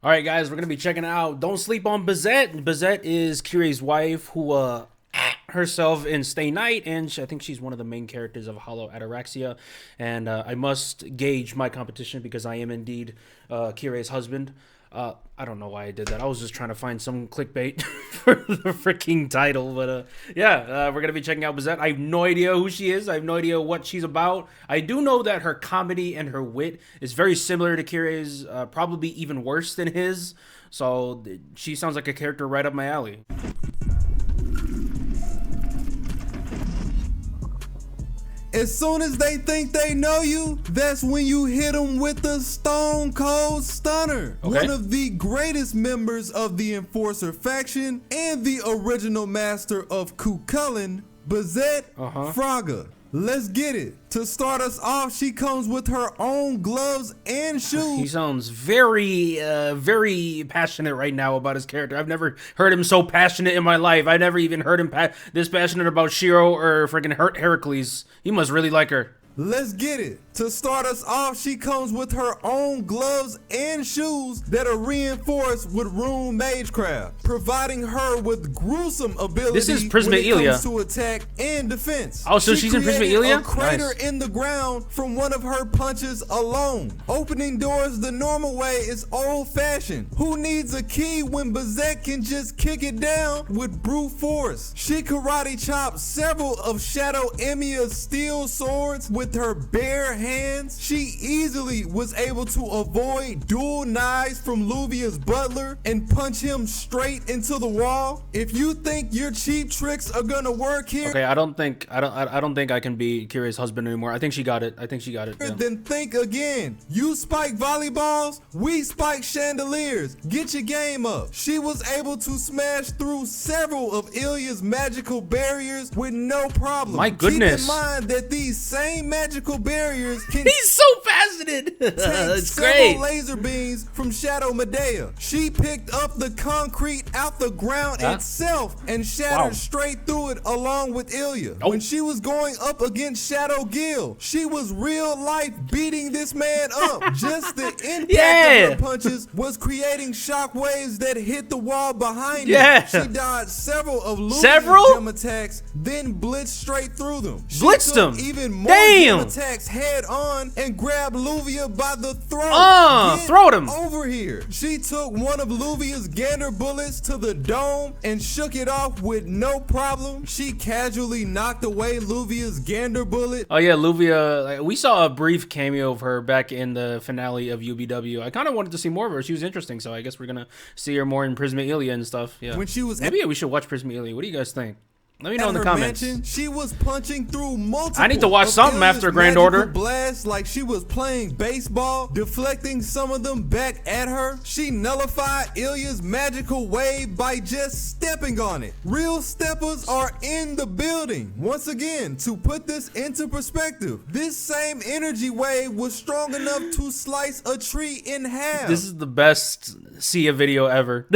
All right, guys, we're gonna be checking out Don't Sleep on Bazette. Bazette is KIREI'S wife, who herself in Stay Night, and I think she's one of the main characters of Hollow Ataraxia. And I must gauge my competition because I am indeed KIREI'S husband. I don't know why I did that. I was just trying to find some clickbait for the freaking title, but yeah, we're gonna be checking out Bazette. I have no idea who she is. I have no idea what she's about. I do know that her comedy and her wit is very similar to KIREI'S, probably even worse than his. So she sounds like a character right up my alley. As soon as they think they know you, that's when you hit them with the Stone Cold Stunner. Okay. One of the greatest members of the Enforcer faction and the original master of Cucullin, Bazette Fragarach. Let's get it. To start us off, she comes with her own gloves and shoes. He sounds very passionate right now about his character. I've never heard him so passionate in my life. I never even heard him this passionate about Shiro or freaking Heracles. He must really like her. Let's get it. To start us off, she comes with her own gloves and shoes that are reinforced with Rune magecraft, providing her with gruesome ability This is Prisma when it Ilia. comes to attack and defense. Oh, so she's in Prisma created Ilia? a crater Nice. in the ground from one of her punches alone. Opening doors the normal way is old-fashioned. Who needs a key when Bazette can just kick it down with brute force? She karate chopped several of Shadow Emiya's steel swords with her bare hands. She easily was able to avoid dual knives from Luvia's butler and punch him straight into the wall. If you think your cheap tricks are gonna work here, Okay, I don't think I can be KIREI'S husband anymore. I think she got it. Yeah. then think again. You spike volleyballs, we spike chandeliers. Get your game up. She was able to smash through several of Ilya's magical barriers with no problem. My goodness. Keep in mind that these same magical barriers can He's so passionate. take It's several great. laser beams from Shadow Medea. She picked up the concrete out the ground itself and shattered straight through it along with Ilya. Oh. When she was going up against Shadow Gil, she was real life beating this man up. Just the impact of her punches was creating shockwaves that hit the wall behind her. She dodged several of Luvia's gem attacks, then blitzed straight through them. She Blitzed took them. even more gem attacks head on and grabbed Luvia by the throat. Throw him over here. She took one of Luvia's gander bullets to the dome and shook it off with no problem. She casually knocked away Luvia's gander bullet. Oh yeah, Luvia. Like, we saw a brief cameo of her back in the finale of UBW. I kind of wanted to see more of her. She was interesting, so I guess we're gonna see her more in Prisma Ilia and stuff. Yeah. When she was maybe we should watch Prisma Ilia. What do you guys think? Let me know in the comments. Mansion, she was punching through multiple. I need to watch something after Grand Order. Blasts like she was playing baseball, deflecting some of them back at her. She nullified Ilya's magical wave by just stepping on it. Real steppers are in the building. Once again, to put this into perspective, this same energy wave was strong enough to slice a tree in half. This is the best Tsiah video ever.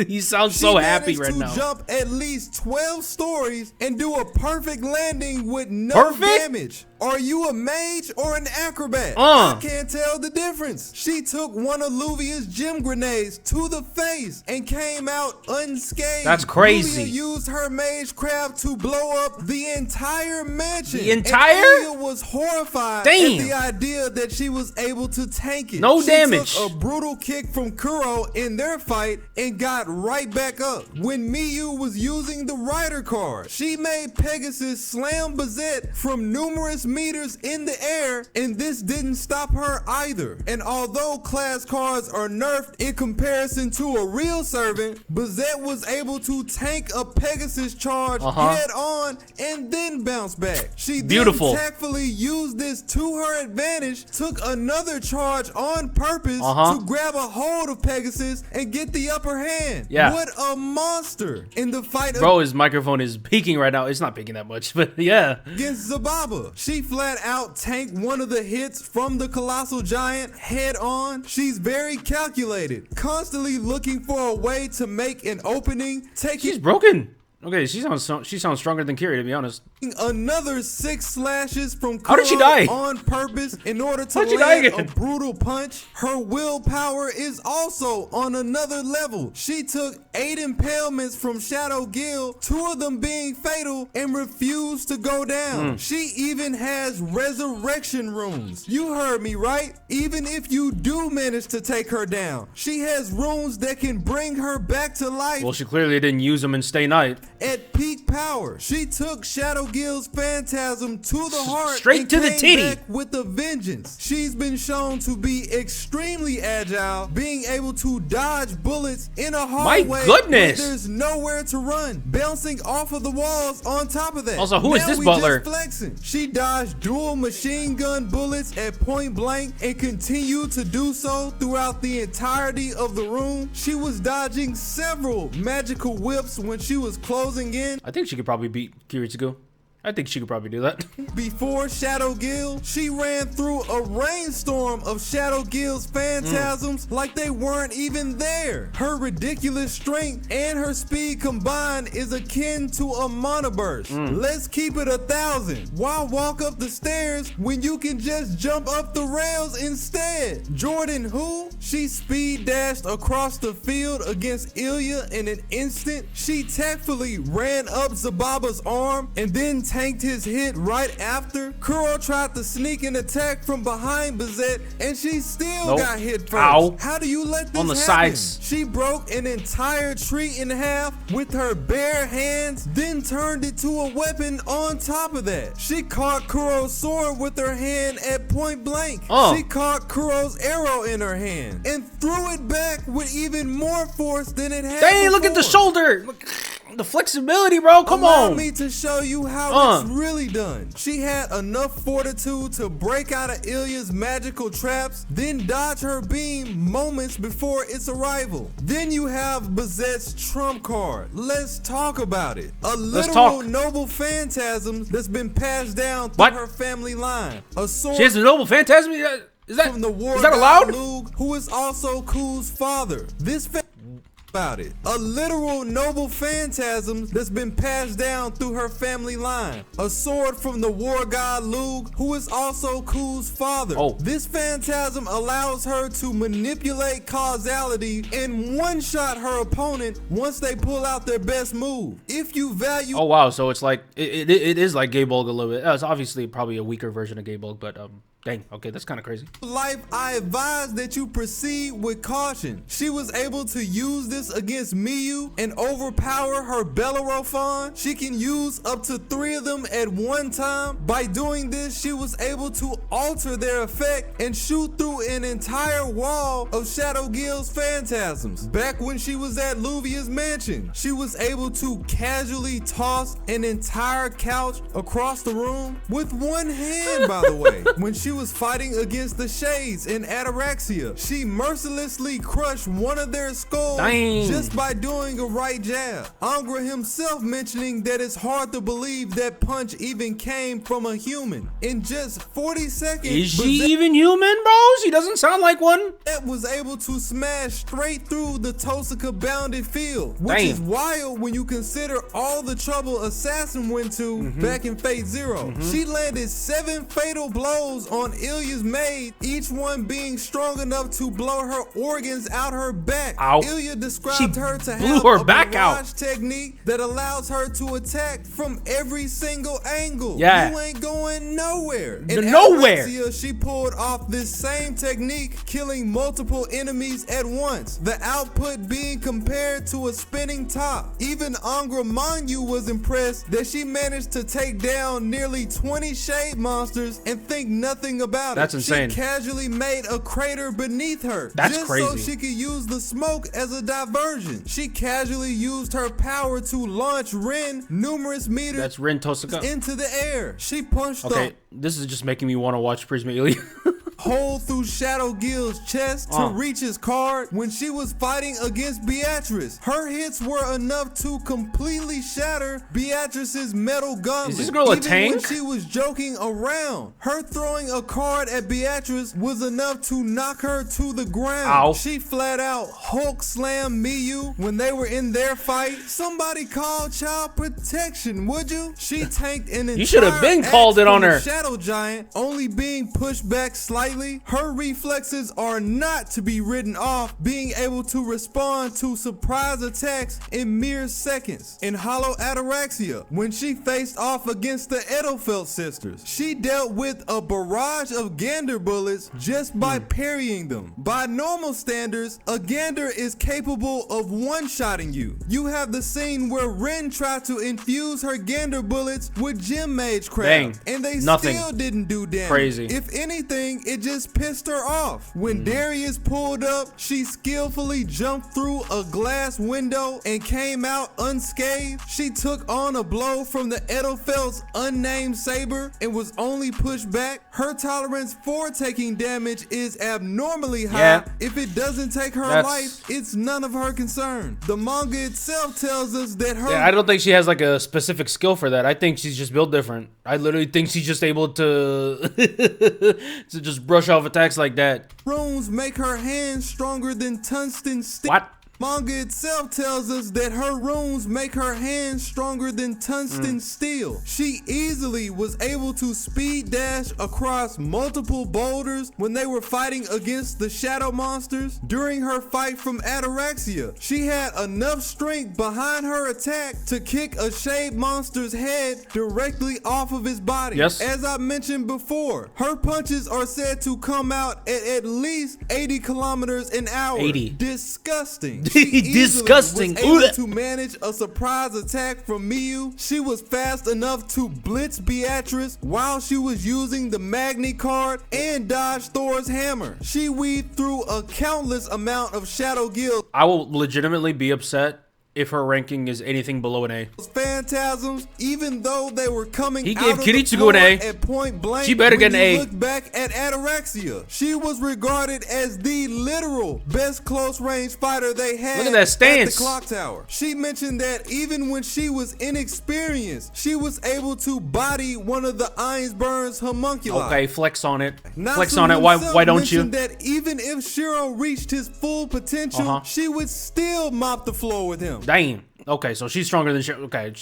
He sounds so happy right now. Jump at least 12 stories and do a perfect landing with no damage. Are you a mage or an acrobat? I can't tell the difference. She took one of Luvia's gem grenades to the face and came out unscathed. That's crazy. Luvia used her magecraft to blow up the entire mansion. The entire? And Ilya was horrified at the idea that she was able to tank it. No she damage. Took a brutal kick from Kuro in their fight and got right back up. When Miyu was using the rider card, she made Pegasus slam Bazette from numerous meters in the air, and this didn't stop her either. And although class cards are nerfed in comparison to a real servant, Bazette was able to tank a Pegasus charge head on and then bounce back. She then tactfully used this to her advantage, took another charge on purpose to grab a hold of Pegasus and get the upper hand. What a monster. In the fight Bro, his microphone is peaking right now. It's not peaking that much, but yeah. Against Zababa, she flat out tanked one of the hits from the colossal giant head on. She's very calculated, constantly looking for a way to make an opening. She's broken. Okay, she sounds stronger than KIREI, to be honest. Another 6 slashes from How did she Kuro die? on purpose in order to How did she die land a again? brutal punch. Her willpower is also on another level. She took 8 impalements from Shadow Gill, 2 of them being fatal, and refused to go down. She even has resurrection runes. You heard me right? Even if you do manage to take her down, she has runes that can bring her back to life. Well, she clearly didn't use them in Stay Night. At peak power, she took Shadow Gill's Phantasm to the heart Straight and to the came titty. back with a vengeance. She's been shown to be extremely agile, being able to dodge bullets in a hallway. My goodness. Where there's nowhere to run, bouncing off of the walls on top of that. Also, who is Now this we butler? just flexing. She dodged dual machine gun bullets at point blank and continued to do so throughout the entirety of the room. She was dodging several magical whips when she was closing in. I think she could probably beat Kiritsugu. I think she could probably do that. Before Shadow Gill, she ran through a rainstorm of Shadow Gill's phantasms like they weren't even there. Her ridiculous strength and her speed combined is akin to a monoburst. Let's keep it 1,000. Why walk up the stairs when you can just jump up the rails instead? Jordan who? She speed dashed across the field against Ilya in an instant. She tactfully ran up Zababa's arm and then tanked his hit right after. Kuro tried to sneak an attack from behind Bazette and she still got hit first. Ow. How do you let this On the happen? sides. She broke an entire tree in half with her bare hands, then turned it to a weapon on top of that. She caught Kuro's sword with her hand at point blank. She caught Kuro's arrow in her hand and threw it back with even more force than it had Dang, look at the before. shoulder. Look, the flexibility, bro. Come Allow on. me to show you how it's really done. She had enough fortitude to break out of Ilya's magical traps, then dodge her beam moments before its arrival. Then you have Bazette's trump card. Let's talk about it. A literal noble phantasm that's been passed down through her family line. A sword. She has a noble phantasm? Is that allowed? Lug, who is also Ku's father. This about it. A literal noble phantasm that's been passed down through her family line. A sword from the war god Lug, who is also Ku's father. This phantasm allows her to manipulate causality and one-shot her opponent once they pull out their best move. If you value... Oh, wow. So it's like, it is like Gaybulg a little bit. It's obviously probably a weaker version of Gaybulg, but dang, okay, that's kind of crazy. Life, I advise that you proceed with caution. She was able to use this against Miyu and overpower her Bellerophon. She can use up to 3 of them at one time. By doing this, she was able to alter their effect and shoot through an entire wall of Shadow Gill's phantasms. Back when she was at Luvia's mansion, she was able to casually toss an entire couch across the room with one hand, by the way. When she was fighting against the Shades in Ataraxia, she mercilessly crushed one of their skulls. Dang. Just by doing a right jab. Angra himself mentioning that it's hard to believe that punch even came from a human. In just 40 seconds, is she even human, bro? She doesn't sound like one. Bazette was able to smash straight through the Tosaka bounded field, which is wild when you consider all the trouble Assassin went to back in Fate Zero. She landed 7 fatal blows on Ilya's maid, each one being strong enough to blow her organs out her back. Ilya described her to have a barrage technique that allows her to attack from every single angle. You ain't going nowhere. In Ataraxia, she pulled off this same technique, killing multiple enemies at once. The output being compared to a spinning top. Even Angra Manyu was impressed that she managed to take down nearly 20 shade monsters and think nothing about it. That's insane. She casually made a crater beneath her. That's just crazy. So she could use the smoke as a diversion. She casually used her power to launch Rune numerous meters into the air. She punched this is just making me want to watch Prisma Ilya. hole through Shadow Guild's chest to reach his card when she was fighting against Beatrice. Her hits were enough to completely shatter Beatrice's metal gauntlet. Is this girl a tank? When she was joking around, her throwing a card at Beatrice was enough to knock her to the ground. Ow. She flat out Hulk slammed Miyu when they were in their fight. Somebody call child protection, would you? She tanked an entire You should have been called it on her. Shadow Giant, only being pushed back slightly. Her reflexes are not to be written off, being able to respond to surprise attacks in mere seconds. In Hollow Ataraxia, when she faced off against the Edelfelt sisters, she dealt with a barrage of Gander bullets just by parrying them. By normal standards, a Gander is capable of one-shotting you. You have the scene where Rune tried to infuse her Gander bullets with gem magecraft, and they still didn't do damage. Crazy. If anything, it just pissed her off. When Darius pulled up, she skillfully jumped through a glass window and came out unscathed. She took on a blow from the Edelfelt's unnamed saber and was only pushed back. Her tolerance for taking damage is abnormally high. Yeah. If it doesn't take her life, it's none of her concern. The manga itself tells us that her... Yeah, I don't think she has like a specific skill for that. I think she's just built different. I literally think she's just able to to just brush off attacks like that. Runes make her hands stronger than tungsten steel. What? Manga itself tells us that her runes make her hands stronger than tungsten steel. She easily was able to speed dash across multiple boulders when they were fighting against the shadow monsters. During her fight from Ataraxia, she had enough strength behind her attack to kick a shade monster's head directly off of his body. Yes. As I mentioned before, her punches are said to come out at least 80 kilometers an hour. 80. Disgusting. Disgusting. Was able to manage a surprise attack from Miyu. She was fast enough to blitz Beatrice while she was using the Magni card and dodge Thor's hammer. She weaved through a countless amount of Shadow Guild. I will legitimately be upset if her ranking is anything below an A. Phantasms, even though they were coming He out gave of Kiritsugu the floor an A. at point blank. She better get an A. Look back at Ataraxia. She was regarded as the literal best close range fighter they had. Look at that stance. At the clock tower. She mentioned that even when she was inexperienced, she was able to body one of the Ironsburn's homunculi. Okay, flex on it. Natsu Flex on it. Why don't you? mentioned that even if Shiro reached his full potential, she would still mop the floor with him. Damn. Okay, so she's stronger than Shiro. Okay,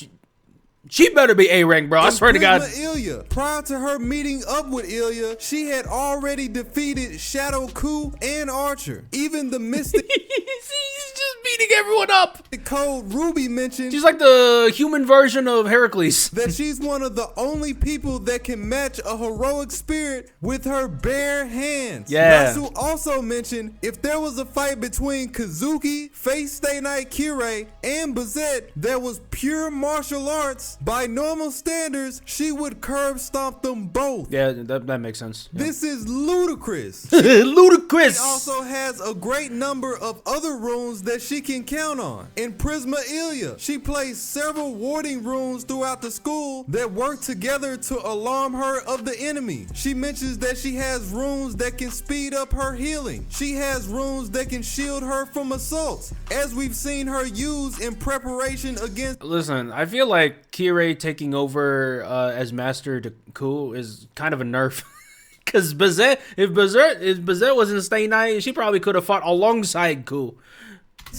she better be A rank, bro. I swear to God. Ilya. Prior to her meeting up with Ilya, she had already defeated Shadow Ku and Archer. Even the Mystic She's just beating everyone up. Code Ruby mentioned She's like the human version of Heracles. that she's one of the only people that can match a heroic spirit with her bare hands. Yeah. Natsu also mentioned if there was a fight between Kazuki, Fate Stay Night Kirei, and Bazette that was pure martial arts, by normal standards, she would curb stomp them both. Yeah, that makes sense. Yeah. This is ludicrous. Ludicrous. She also has a great number of other runes that she can count on. In Prisma Ilya, she plays several warding runes throughout the school that work together to alarm her of the enemy. She mentions that she has runes that can speed up her healing. She has runes that can shield her from assaults, as we've seen her use in preparation against... Listen, I feel like Kirei taking over as Master to Ku is kind of a nerf. Because if Bazette was in Stay Night, she probably could have fought alongside Ku.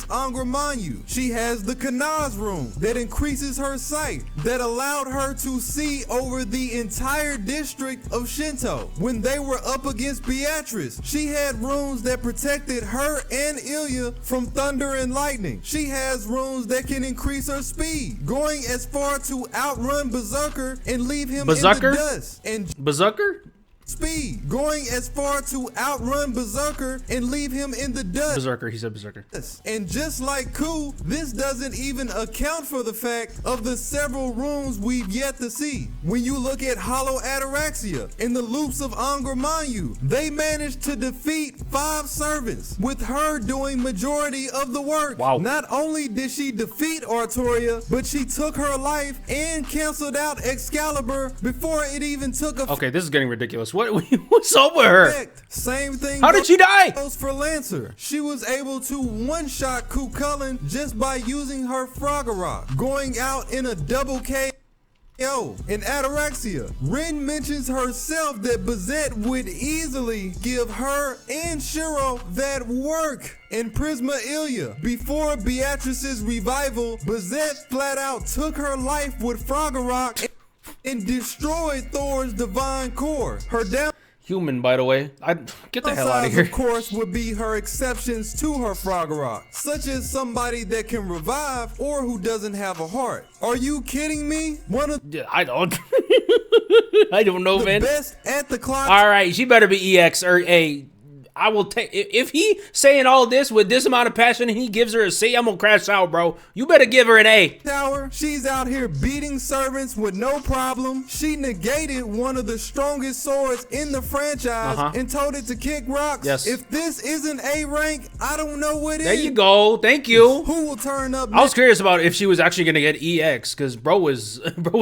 Angramanyu. She has the Kanaz rune that increases her sight, that allowed her to see over the entire district of Shinto. When they were up against Beatrice, she had runes that protected her and Ilya from thunder and lightning. She has runes that can increase her speed, going as far to outrun Berserker and leave him in the dust. And Berserker? Speed, going as far to outrun Berserker and leave him in the dust. Berserker, he said Berserker. And just like Ku, this doesn't even account for the fact of the several runes we've yet to see. When you look at Hollow Ataraxia and the loops of Angramanyu, they managed to defeat 5 servants, with her doing majority of the work. Wow. Not only did she defeat Artoria, but she took her life and canceled out Excalibur before it even took a... Okay, this is getting ridiculous. What's up with her? Same thing. How did she die? Goes for Lancer. She was able to one-shot Cucullin just by using her Fragarach, going out in a double KO. In Ataraxia, Rune mentions herself that Bazette would easily give her and Shiro that work. In Prisma Ilya, before Beatrice's revival, Bazette flat out took her life with Fragarach and destroyed Thor's divine core. Her down Human, by the way. I get the hell out of here. Of course, would be her exceptions to her Fragarach, such as somebody that can revive or who doesn't have a heart. Are you kidding me? One of I don't. I don't know, the man. best at the clock. All right, she better be EX or A. I will take if he saying all this with this amount of passion and he gives her a C, I'm gonna crash out, bro. You better give her an A. Tower, she's out here beating servants with no problem. She negated one of the strongest swords in the franchise and told it to kick rocks. Yes. If this isn't A rank, I don't know what There is. you go. Thank you. Who will turn up? I was curious about if she was actually gonna get EX because bro was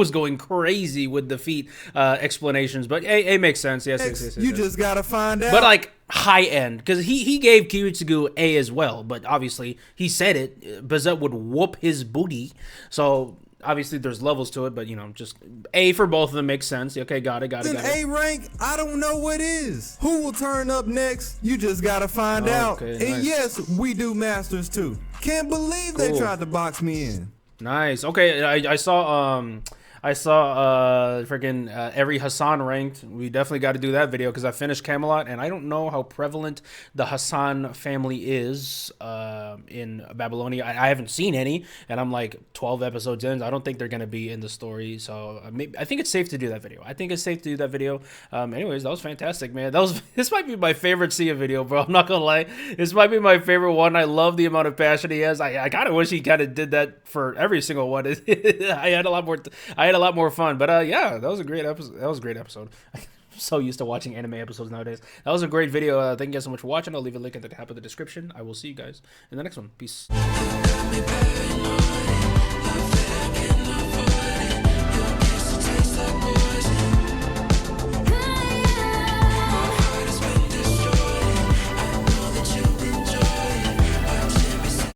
going crazy with the feat explanations, but A makes sense. Yes. You just gotta find out. But like high end, because he gave Kiritsugu A as well, but obviously he said it. Bazette would whoop his booty, so obviously there's levels to it. But you know, just A for both of them makes sense. Okay, got it. A rank, I don't know what is. Who will turn up next? You just gotta find out. Okay, And nice. yes, we do masters too. Can't believe they tried to box me in. Nice. Okay, I saw freaking every Hassan ranked. We definitely got to do that video because I finished Camelot and I don't know how prevalent the Hassan family is in Babylonia. I haven't seen any, and I'm like 12 episodes in. I don't think they're gonna be in the story, so I think it's safe to do that video. Anyways, that was fantastic, man. This might be my favorite Tsiah video, bro. I'm not gonna lie. This might be my favorite one. I love the amount of passion he has. I kind of wish he kind of did that for every single one. I had a lot more fun, but yeah, that was a great episode. I'm so used to watching anime episodes nowadays. That was a great video. Thank you guys so much for watching. I'll leave a link at the top of the description. I will see you guys in the next one. Peace.